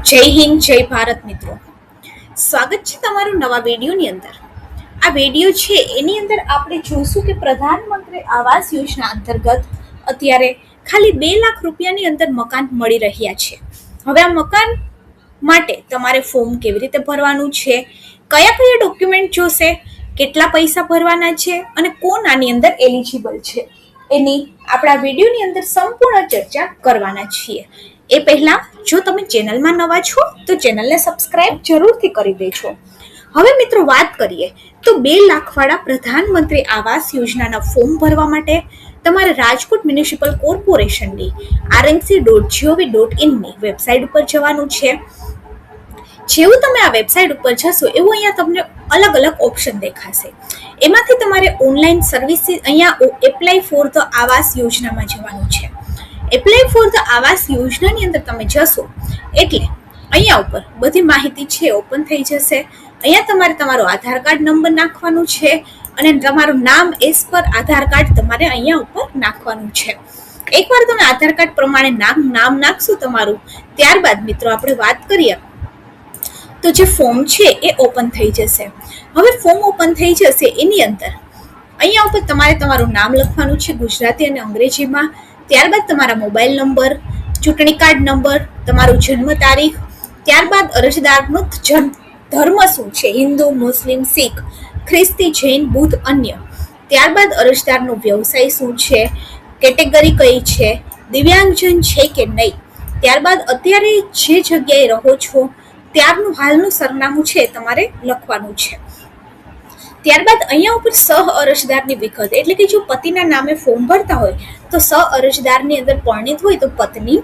જય હિન્દ, જય ભારત મિત્રો. સ્વાગત છે તમારું નવા વિડીયોની અંદર. આ વિડીયો છે એની અંદર આપણે જોઈશું કે પ્રધાનમંત્રી આવાસ યોજના અંતર્ગત અત્યારે ખાલી 2 લાખ રૂપિયાની અંદર મકાન મળી રહ્યા છે. હવે આ મકાન માટે તમારે ફોર્મ કેવી રીતે ભરવાનું છે, કયા કયા ડોક્યુમેન્ટ જોશે, કેટલા પૈસા ભરવાના છે અને કોણ આની અંદર એલિજિબલ છે, એની આપણા વિડીયોની અંદર સંપૂર્ણ ચર્ચા કરવાના છીએ. એ પહેલાં જો તમે ચેનલમાં નવા છો તો ચેનલને સબસ્ક્રાઇબ જરૂરથી કરી દેજો. હવે મિત્રો વાત કરીએ તો 2 લાખવાળા પ્રધાનમંત્રી આવાસ યોજનાના ફોર્મ ભરવા માટે તમારે રાજકોટ મ્યુનિસિપલ કોર્પોરેશનની rmc.gov.in ની વેબસાઇટ ઉપર જવાનું છે. જેવું તમે આ વેબસાઇટ ઉપર જશો એવું અહીંયા તમને અલગ અલગ ઓપ્શન દેખાશે. એમાંથી તમારે ઓનલાઈન સર્વિસીસ અહીંયા એપ્લાય ફોર ધ આવાસ યોજનામાં જવાનું છે. એપ્લાય ફોર ધ આવાસ યોજનાની અંદર તમે જશો એટલે અહીંયા ઉપર બધી માહિતી છે ઓપન થઈ જશે. અહીંયા તમારે તમારો આધાર કાર્ડ નંબર નાખવાનું છે અને તમારું નામ એઝ પર આધાર કાર્ડ તમારે અહીંયા ઉપર નાખવાનું છે. એકવાર તમે આધાર કાર્ડ પ્રમાણે નામ નાખશો તમારું, ત્યારબાદ મિત્રો આપણે વાત કરીએ તો જે ફોર્મ છે એ ઓપન થઈ જશે. હવે ફોર્મ ઓપન થઈ જશે એની અંદર અહીંયા ઉપર તમારે તમારું નામ લખવાનું છે ગુજરાતી અને અંગ્રેજીમાં. ત્યારબાદ તમારા મોબાઈલ નંબર, ચૂંટણી કાર્ડ નંબર, તમારું જન્મ તારીખ, ત્યારબાદ અરજદારનો ધર્મ શું છે, હિન્દુ, મુસ્લિમ, શીખ, ખ્રિસ્તી, જૈન, બુદ્ધ, અન્ય. ત્યારબાદ અરજદારનો વ્યવસાય શું છે, કેટેગરી કઈ છે, દિવ્યાંગજન છે કે નહીં. ત્યારબાદ અત્યારે જે જગ્યાએ રહો છો ત્યારનું હાલનું સરનામું છે તમારે લખવાનું છે. ત્યારબાદ અહીંયા ઉપર સહ અરજદારની વિગત, એટલે કે જો પતિના નામે ફોર્મ ભરતા હોય તો સહ અરજદારની અંદર પરણિત હોય તો પત્ની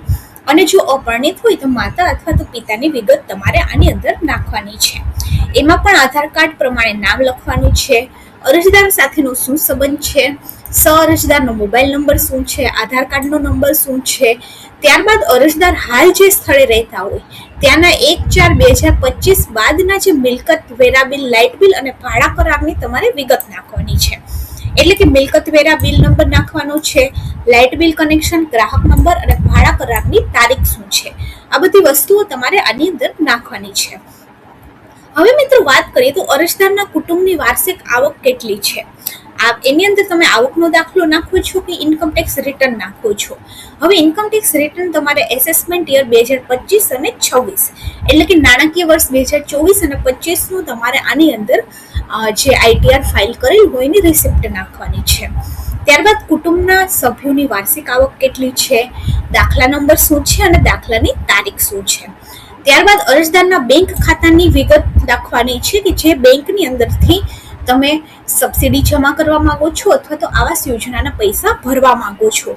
અને જો અપરણિત હોય તો માતા અથવા તો પિતાની વિગત તમારે આની અંદર નાખવાની છે. એમાં પણ આધાર કાર્ડ પ્રમાણે નામ લખવાનું છે, અરજદાર સાથેનો શું સંબંધ છે, સહ અરજદારનો મોબાઈલ નંબર શું છે, આધાર કાર્ડનો નંબર શું છે. ત્યારબાદ અરજદાર હાલ જે સ્થળે રહેતા હોય ત્યાંના 1/4/2025 બાદના જે મિલકત વેરા બિલ, લાઇટ બિલ અને ભાડા કરારની તમારે વિગત નાખવાની છે. એટલે કે મિલકત વેરા બિલ નંબર નાખવાનો છે, લાઇટ બિલ કનેક્શન, ગ્રાહક નંબર અને ભાડા કરારની તારીખ શું છે. આ બધી વસ્તુઓ તમારે આની અંદર નાખવાની છે. હવે મિત્રો વાત કરીએ તો અરજદારના કુટુંબની વાર્ષિક આવક કેટલી છે. એની અંદર તમે આવકનો દાખલો નાખો છો કે ઇન્કમ ટેક્સ રિટર્ન નાખો છો. હવે ઇન્કમ ટેક્સ રિટર્ન તમારે એસેસમેન્ટ યર 2025 અને 26 એટલે કે નાણાકીય વર્ષ 2024 અને 25 નું તમારે આની અંદર જે આઈટીઆર ફાઇલ કરેલ હોય એની રિસિપ્ટ નાખવાની છે. ત્યારબાદ કુટુંબના સભ્યોની વાર્ષિક આવક કેટલી છે, દાખલા નંબર શું છે અને દાખલાની તારીખ શું છે. ત્યારબાદ અરજદારના બેંક ખાતાની વિગત નાખવાની છે કે જે બેંકની અંદરથી તમે સબસિડી જમા કરવા માંગો છો અથવા તો આવાસ યોજનાના પૈસા ભરવા માંગો છો.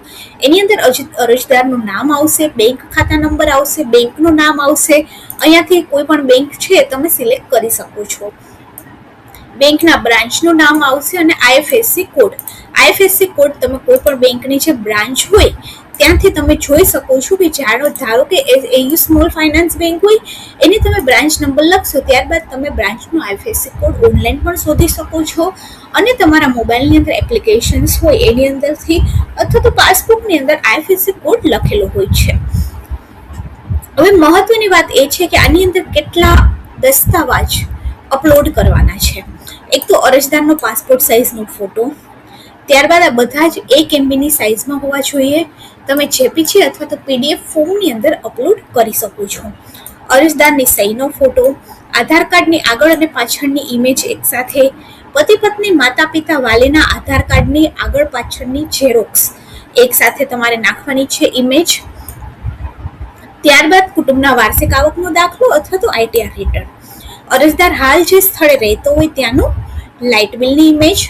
એની અંદર અરજદારનું નામ આવશે, બેંક ખાતા નંબર આવશે, બેંકનું નામ આવશે. અહીંયાથી કોઈ પણ બેંક છે તમે સિલેક્ટ કરી શકો છો. બેંકના બ્રાન્ચનું નામ આવશે અને આઈએફએસસી કોડ. આઈએફએસસી કોડ તમે કોઈ પણ બેંકની જે બ્રાન્ચ હોય ત્યાંથી તમે જોઈ શકો છો કે ધારો કે એયુ સ્મોલ ફાઇનાન્સ બેંક હોય એની તમે બ્રાન્ચ નંબર લખશો, ત્યારબાદ તમે બ્રાન્ચનો આઈએફએસસી કોડ ઓનલાઈન પણ શોધી શકો છો અને તમારા મોબાઈલની અંદર એપ્લિકેશન્સ હોય એની અંદરથી અથવા તો પાસબુકની અંદર આઈએફએસસી કોડ લખેલો હોય છે. હવે મહત્વની વાત એ છે કે આની અંદર કેટલા દસ્તાવેજ અપલોડ કરવાના છે. એક તો અરજદારનો પાસપોર્ટ સાઇઝનો ફોટો, ત્યારબાદ આ બધા જ 1 MBની સાઇઝમાં હોવા જોઈએ. તમે જેપીજી અથવા તો પીડીએફ ફોર્મની અંદર અપલોડ કરી શકો છો. અરજદારની સહીનો ફોટો, આધાર કાર્ડની આગળ અને પાછળની ઇમેજ એકસાથે, પતિ પત્ની માતા પિતા વાલીના આધાર કાર્ડની આગળ પાછળની ઝેરોક્સ એકસાથે તમારે નાખવાની છે ઇમેજ. ત્યારબાદ કુટુંબના વાર્ષિક આવકનો દાખલો અથવા તો આઈટીઆર રિટર્ન. અરજદાર હાલ જે સ્થળે રહેતો હોય ત્યાંનું લાઇટ બિલની ઇમેજ,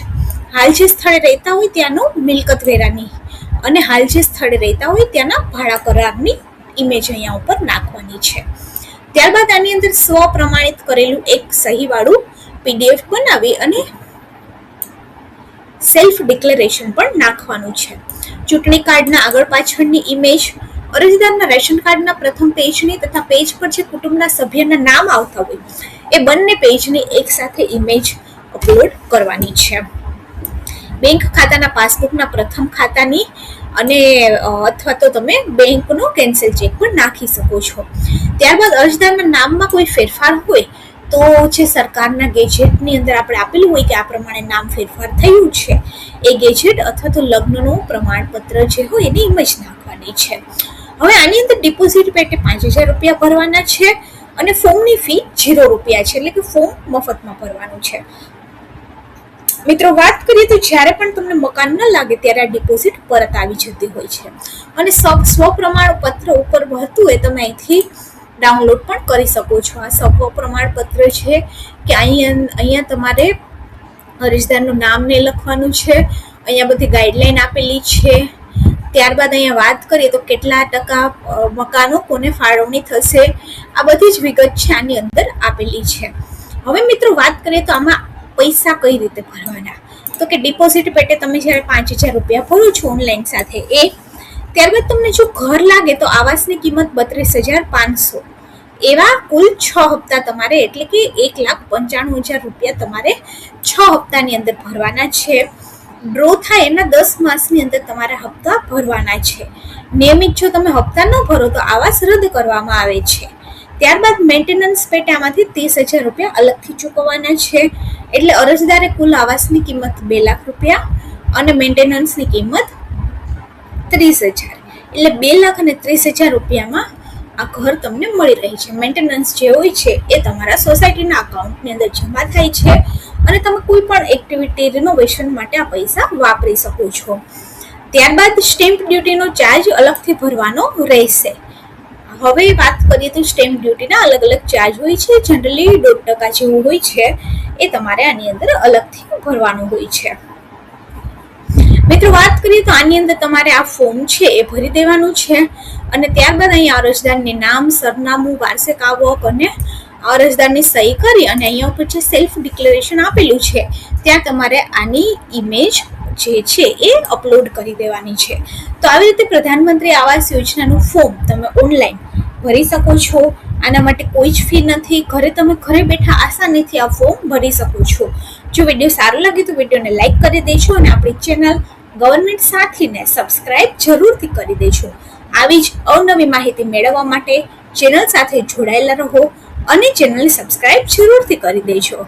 હાલ જે સ્થળે રહેતા હોય ત્યાંનું મિલકત વેરાની અને હાલ જે સ્થળે રહેતા હોય ત્યાંના ભાડા કરારની ઇમેજ અહીંયા ઉપર નાખવાની છે. ત્યારબાદ આની અંદર સ્વ પ્રમાણિત કરેલું એક સહીવાળું પીડીએફ બનાવી અને સેલ્ફ ડિક્લેરેશન પણ નાખવાનું છે. ચૂંટણી કાર્ડના આગળ પાછળની ઇમેજ, અરજદારના રેશન કાર્ડના પ્રથમ પેજની તથા પેજ પર જે કુટુંબના સભ્યના નામ આવતા હોય એ બંને પેજની એક સાથે ઇમેજ અપલોડ કરવાની છે. બેંક ખાતાના પાસબુકના પ્રથમ ખાતાની અને અથવા તો તમે બેંકનો કેન્સલ ચેક પણ નાખી શકો છો. ત્યારબાદ અરજદારના નામમાં કોઈ ફેરફાર હોય તો જે સરકારના ગેજેટની અંદર આપણે આપેલું હોય કે આ પ્રમાણે નામ ફેરફાર થયું છે, એ ગેજેટ અથવા તો લગ્નનું પ્રમાણપત્ર જે હોય એની ઇમેજ નાખવાની છે. હવે આની અંદર ડિપોઝિટ પેટે 5,000 રૂપિયા ભરવાના છે અને ફોર્મની ફી 0 રૂપિયા છે, એટલે કે ફોર્મ મફતમાં ભરવાનું છે. મિત્રો વાત કરીએ તો જ્યારે પણ તમને મકાન ન લાગે ત્યારે આ ડિપોઝિટ પરત આવી જતી હોય છે અને સ્વપ્રમાણપત્ર ઉપર વહેતું હોય તમે અહીંથી ડાઉનલોડ પણ કરી શકો છો. આ સ્વપ્રમાણપત્ર છે કે અહીંયા તમારે અરજદારનું નામ ને લખવાનું છે, અહીંયા બધી ગાઈડલાઈન આપેલી છે. ત્યારબાદ અહીંયા વાત કરીએ તો કેટલા ટકા મકાનો કોને ફાળવણી થશે, આ બધી જ વિગત છે આની અંદર આપેલી છે. હવે મિત્રો વાત કરીએ તો આમાં પૈસા કઈ રીતે ભરવાના, તો કે ડિપોઝિટ પેટે તમે જ્યારે 5,000 રૂપિયા ભરો છો ઓનલાઈન સાથે ત્યારબાદ તમને જો ઘર લાગે તો આવાસની કિંમત 32,500, એવા કુલ 6 હપ્તા તમારે, એટલે કે 1,95,000 રૂપિયા તમારે 6 હપ્તાની અંદર ભરવાના છે. ડ્રો થાય એના 10 માસની અંદર તમારા હપ્તા ભરવાના છે. નિયમિત જો તમે હપ્તા ન ભરો તો આવાસ રદ કરવામાં આવે છે. ત્યારબાદ મેન્ટેનન્સ પેટે આમાંથી 30,000 રૂપિયા અલગથી ચૂકવવાના છે, એટલે અરજદારે કુલ આવાસની કિંમત 2 લાખ રૂપિયા અને મેન્ટેનન્સની કિંમત 30,000, એટલે 2,30,000 રૂપિયામાં આ ઘર તમને મળી રહે છે. મેન્ટેનન્સ જે હોય છે એ તમારા સોસાયટીના અકાઉન્ટની અંદર જમા થાય છે અને તમે કોઈ પણ એક્ટિવિટી રિનોવેશન માટે આ પૈસા વાપરી શકો છો. ત્યારબાદ સ્ટેમ્પ ડ્યુટીનો ચાર્જ અલગથી ભરવાનો રહેશે. હવે વાત કરીએ તો સ્ટેમ્પ ડ્યુટીના અલગ અલગ ચાર્જ હોય છે. જનરલી 1.5% જેવું હોય છે, એ તમારે આની અંદર અલગથી ભરવાનું હોય છે. મિત્રો વાત કરીએ તો આની અંદર તમારે આ ફોર્મ છે એ ભરી દેવાનું છે અને ત્યારબાદ અહીંયા અરજદારની નામ, સરનામું, વાર્ષિક આવક અને અરજદારની સહી કરી અને અહીંયા ઉપર જે સેલ્ફ ડિક્લેરેશન આપેલું છે ત્યાં તમારે આની ઇમેજ જે છે એ અપલોડ કરી દેવાની છે. તો આવી રીતે પ્રધાનમંત્રી આવાસ યોજનાનું ફોર્મ તમે ઓનલાઈન ભરી શકો છો. આના માટે કોઈ જ ફી નથી. તમે ઘરે બેઠા આસાનીથી આ ફોર્મ ભરી શકો છો. જો વિડીયો સારો લાગે તો વિડીયોને લાઈક કરી દેજો અને આપણી ચેનલ ગવર્મેન્ટ સાથીને સબસ્ક્રાઇબ જરૂરથી કરી દેજો. આવી જ અવનવી માહિતી મેળવવા માટે ચેનલ સાથે જોડાયેલા રહો અને ચેનલને સબસ્ક્રાઇબ જરૂરથી કરી દેજો.